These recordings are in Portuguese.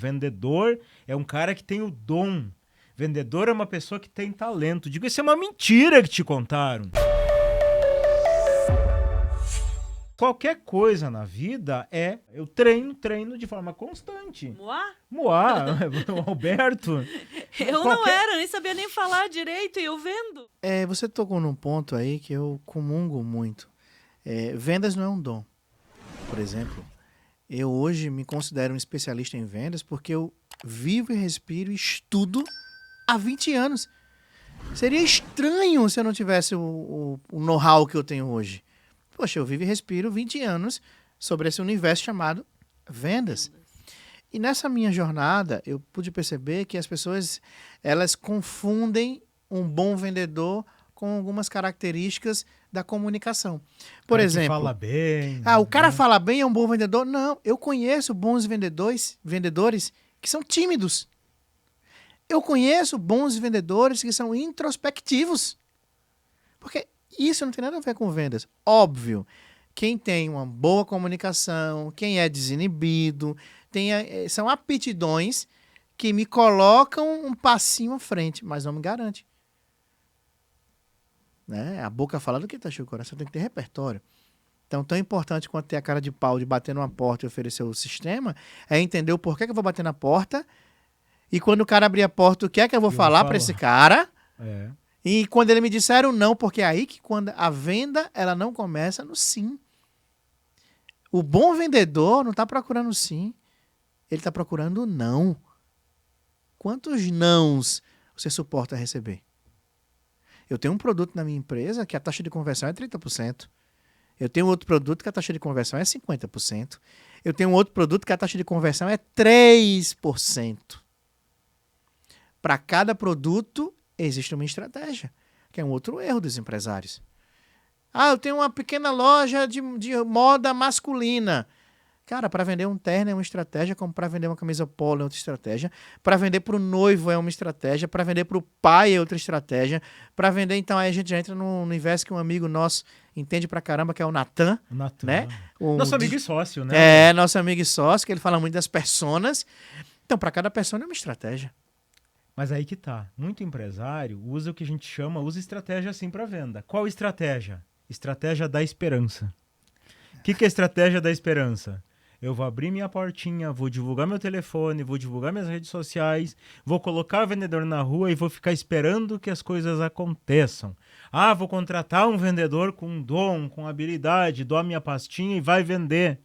Vendedor é um cara que tem o dom. Vendedor é uma pessoa que tem talento. Digo, isso é uma mentira que te contaram. Qualquer coisa na vida eu treino de forma constante. Moá, o Alberto. Eu não era, nem sabia nem falar direito e eu vendo. Você tocou num ponto aí que eu comungo muito. Vendas não é um dom. Por exemplo, eu hoje me considero um especialista em vendas porque eu vivo e respiro e estudo há 20 anos. Seria estranho se eu não tivesse o know-how que eu tenho hoje. Poxa, eu vivo e respiro 20 anos sobre esse universo chamado vendas. E nessa minha jornada, eu pude perceber que as pessoas, elas confundem um bom vendedor com algumas características da comunicação. Por exemplo, fala bem. O cara fala bem, é um bom vendedor? Não, eu conheço bons vendedores que são tímidos. Eu conheço bons vendedores que são introspectivos. Porque isso não tem nada a ver com vendas. Óbvio, quem tem uma boa comunicação, quem é desinibido, são aptidões que me colocam um passinho à frente, mas não me garante. Né? A boca fala do que está cheio o coração, tem que ter repertório. Então, tão importante quanto ter a cara de pau de bater numa porta e oferecer o sistema, é entender o porquê que eu vou bater na porta, e quando o cara abrir a porta, o que é que eu vou falar para esse cara? E quando ele me disser o não, porque é aí que quando a venda, ela não começa no sim. O bom vendedor não está procurando sim, ele está procurando não. Quantos nãos você suporta receber? Eu tenho um produto na minha empresa que a taxa de conversão é 30%. Eu tenho outro produto que a taxa de conversão é 50%. Eu tenho outro produto que a taxa de conversão é 3%. Para cada produto, existe uma estratégia, que é um outro erro dos empresários. Eu tenho uma pequena loja de moda masculina. Cara, para vender um terno é uma estratégia, como para vender uma camisa polo é outra estratégia. Para vender para o noivo é uma estratégia. Para vender para o pai é outra estratégia. Para vender, então, aí a gente já entra no universo que um amigo nosso entende pra caramba, que é o Natan. Né? Nosso amigo e sócio, né? Nosso amigo e sócio, que ele fala muito das personas. Então, para cada persona é uma estratégia. Mas aí que tá. Muito empresário usa o que a gente usa estratégia assim para venda. Qual estratégia? Estratégia da esperança. O que é estratégia da esperança? Eu vou abrir minha portinha, vou divulgar meu telefone, vou divulgar minhas redes sociais, vou colocar o vendedor na rua e vou ficar esperando que as coisas aconteçam. Vou contratar um vendedor com dom, com habilidade, dou a minha pastinha e vai vender.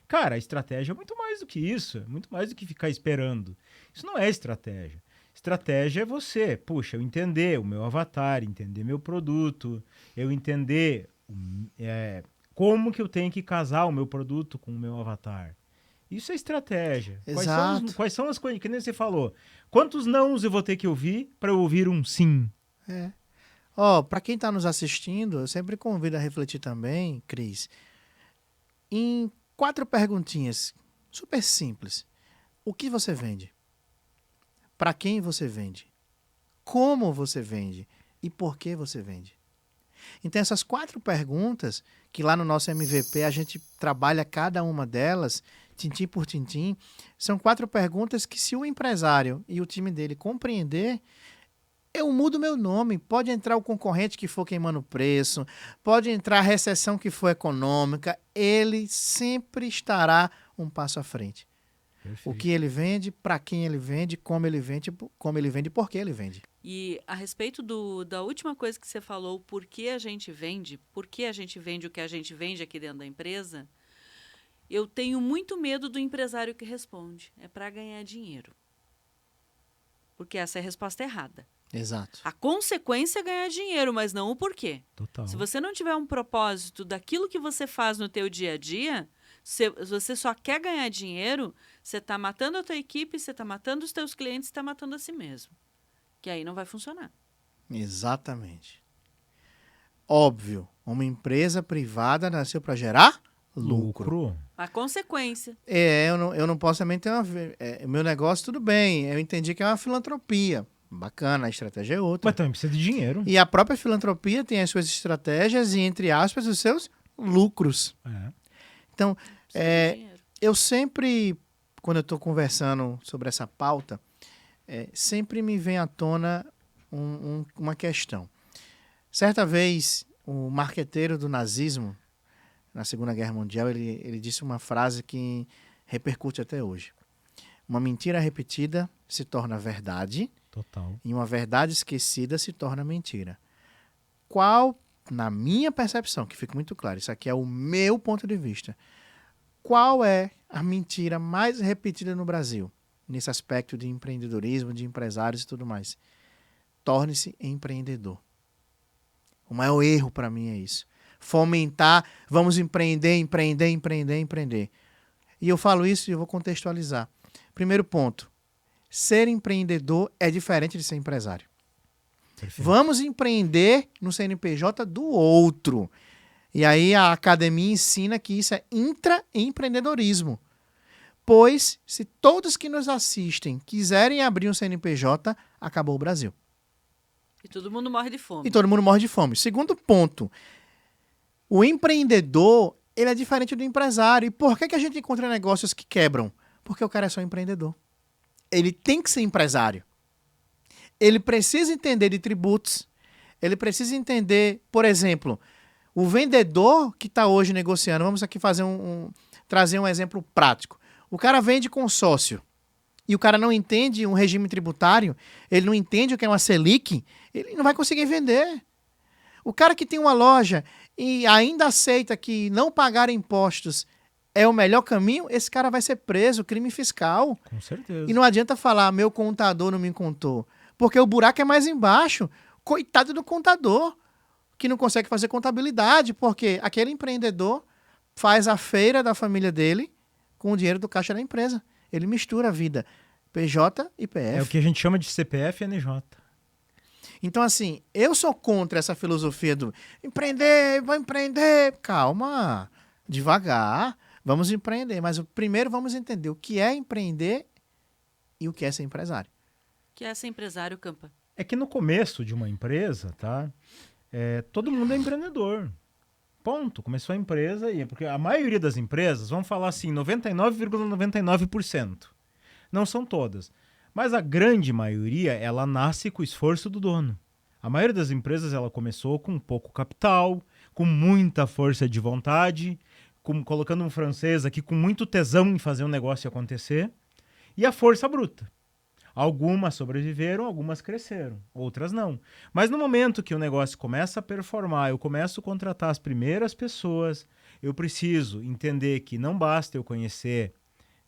Cara, a estratégia é muito mais do que isso, é muito mais do que ficar esperando. Isso não é estratégia. Estratégia é você, eu entender o meu avatar, entender meu produto, eu entender como que eu tenho que casar o meu produto com o meu avatar. Isso é estratégia. Exato. Quais são as coisas, que nem você falou, quantos nãos eu vou ter que ouvir para eu ouvir um sim? Para quem está nos assistindo, eu sempre convido a refletir também, Cris, em 4 perguntinhas, super simples. O que você vende? Para quem você vende? Como você vende? E por que você vende? Então, essas 4 perguntas, que lá no nosso MVP a gente trabalha cada uma delas, tintim por tintim, são 4 perguntas que, se o empresário e o time dele compreender, eu mudo meu nome. Pode entrar o concorrente que for queimando preço, pode entrar a recessão que for econômica, ele sempre estará um passo à frente. Perfeito. O que ele vende, para quem ele vende, como ele vende e por que ele vende. E a respeito da última coisa que você falou, por que a gente vende o que a gente vende aqui dentro da empresa, eu tenho muito medo do empresário que responde. É para ganhar dinheiro. Porque essa é a resposta errada. Exato. A consequência é ganhar dinheiro, mas não o porquê. Total. Se você não tiver um propósito daquilo que você faz no teu dia a dia, se você só quer ganhar dinheiro, você está matando a tua equipe, você está matando os teus clientes, você está matando a si mesmo. Que aí não vai funcionar. Exatamente. Óbvio, uma empresa privada nasceu para gerar lucro. A consequência. Eu não posso também ter o meu negócio, tudo bem. Eu entendi que é uma filantropia. Bacana, a estratégia é outra. Mas também precisa de dinheiro. E a própria filantropia tem as suas estratégias e, entre aspas, os seus lucros. Então, eu sempre quando eu estou conversando sobre essa pauta, sempre me vem à tona uma questão. Certa vez, o marqueteiro do nazismo, na Segunda Guerra Mundial, ele disse uma frase que repercute até hoje. Uma mentira repetida se torna verdade. Total. E uma verdade esquecida se torna mentira. Qual, na minha percepção, que fica muito claro, isso aqui é o meu ponto de vista, qual é a mentira mais repetida no Brasil, nesse aspecto de empreendedorismo, de empresários e tudo mais? Torne-se empreendedor. O maior erro para mim é isso. Fomentar, vamos empreender. E eu falo isso e eu vou contextualizar. Primeiro ponto, ser empreendedor é diferente de ser empresário. Perfeito. Vamos empreender no CNPJ do outro. E aí a academia ensina que isso é intraempreendedorismo. Pois, se todos que nos assistem quiserem abrir um CNPJ, acabou o Brasil. E todo mundo morre de fome. E todo mundo morre de fome. Segundo ponto, o empreendedor, ele é diferente do empresário. E por que a gente encontra negócios que quebram? Porque o cara é só empreendedor. Ele tem que ser empresário. Ele precisa entender de tributos. Ele precisa entender, por exemplo, o vendedor que está hoje negociando. Vamos aqui trazer um exemplo prático. O cara vende consórcio e o cara não entende um regime tributário, ele não entende o que é uma Selic, ele não vai conseguir vender. O cara que tem uma loja e ainda aceita que não pagar impostos é o melhor caminho, esse cara vai ser preso, crime fiscal. Com certeza. E não adianta falar, meu contador não me contou. Porque o buraco é mais embaixo. Coitado do contador, que não consegue fazer contabilidade, porque aquele empreendedor faz a feira da família dele com o dinheiro do caixa da empresa. Ele mistura a vida PJ e PF. É o que a gente chama de CPF e NJ. Então, assim, eu sou contra essa filosofia do empreender, vou empreender. Calma, devagar, vamos empreender. Mas primeiro vamos entender o que é empreender e o que é ser empresário. Que é ser empresário, Campa. É que no começo de uma empresa, tá? Todo mundo é empreendedor. Ponto. Começou a empresa e porque a maioria das empresas, vamos falar assim, 99,99%. Não são todas. Mas a grande maioria, ela nasce com o esforço do dono. A maioria das empresas, ela começou com pouco capital, com muita força de vontade, colocando um francês aqui, com muito tesão em fazer um negócio acontecer, e a força bruta. Algumas sobreviveram, algumas cresceram, outras não. Mas no momento que o negócio começa a performar, eu começo a contratar as primeiras pessoas, eu preciso entender que não basta eu conhecer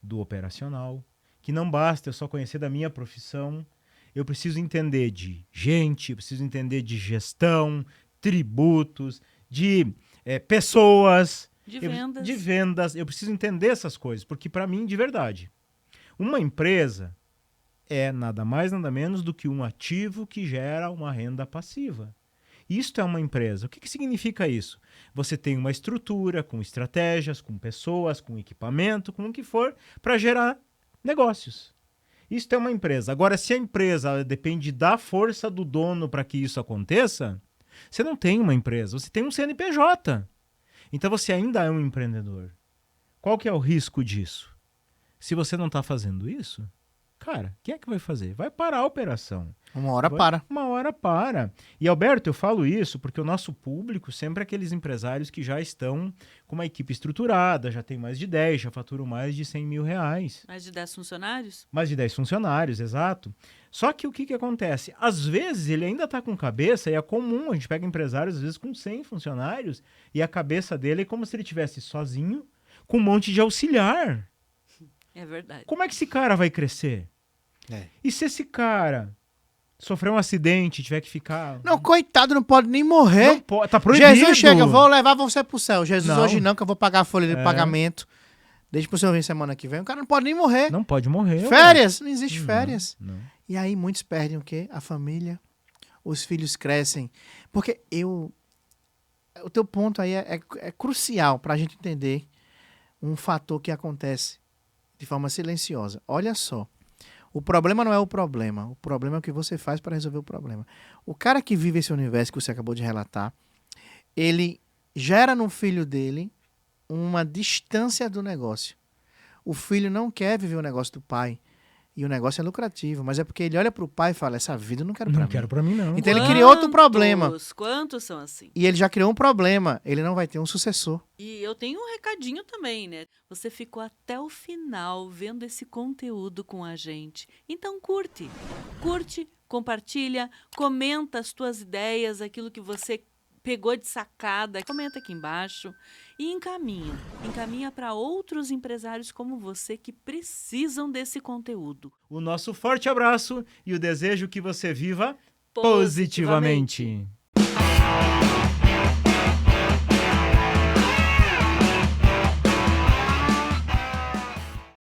do operacional, que não basta eu só conhecer da minha profissão, eu preciso entender de gente, eu preciso entender de gestão, tributos, de pessoas, De vendas. Eu preciso entender essas coisas, porque para mim, de verdade, uma empresa é nada mais, nada menos do que um ativo que gera uma renda passiva. Isto é uma empresa. O que significa isso? Você tem uma estrutura com estratégias, com pessoas, com equipamento, com o que for, para gerar negócios. Isto é uma empresa. Agora, se a empresa depende da força do dono para que isso aconteça, você não tem uma empresa, você tem um CNPJ. Então você ainda é um empreendedor. Qual que é o risco disso? Se você não está fazendo isso, cara, quem é que vai fazer? Vai parar a operação. Uma hora para. Uma hora para. E, Alberto, eu falo isso porque o nosso público sempre é aqueles empresários que já estão com uma equipe estruturada, já tem mais de 10, já faturam mais de 100 mil reais. Mais de 10 funcionários? Mais de 10 funcionários, exato. Só que o que acontece? Às vezes ele ainda está com cabeça, e é comum, a gente pega empresários às vezes com 100 funcionários, e a cabeça dele é como se ele estivesse sozinho, com um monte de auxiliar. É verdade. Como é que esse cara vai crescer? E se esse cara sofrer um acidente, tiver que ficar... Não, coitado, não pode nem morrer. Não pode, tá proibido. Jesus chega, vou levar você pro céu. Jesus, Não. hoje não, que eu vou pagar a folha de pagamento. Deixa pro senhor vir semana que vem. O cara não pode nem morrer. Não pode morrer. Férias? Não existe férias. Não. E aí muitos perdem o quê? A família. Os filhos crescem. Porque o teu ponto aí é crucial pra gente entender um fator que acontece de forma silenciosa. Olha só. O problema não é o problema é o que você faz para resolver o problema. O cara que vive esse universo que você acabou de relatar, ele gera no filho dele uma distância do negócio. O filho não quer viver o negócio do pai. E o negócio é lucrativo, mas é porque ele olha pro pai e fala, essa vida eu não quero pra Não mim. quero pra mim, não. Então ele criou outro problema. Quantos são assim? E ele já criou um problema. Ele não vai ter um sucessor. E eu tenho um recadinho também, né? Você ficou até o final vendo esse conteúdo com a gente. Então curte. Curte, compartilha, comenta as tuas ideias, aquilo que você pegou de sacada, comenta aqui embaixo e encaminha. Encaminha para outros empresários como você que precisam desse conteúdo. O nosso forte abraço e o desejo que você viva Positivamente. positivamente.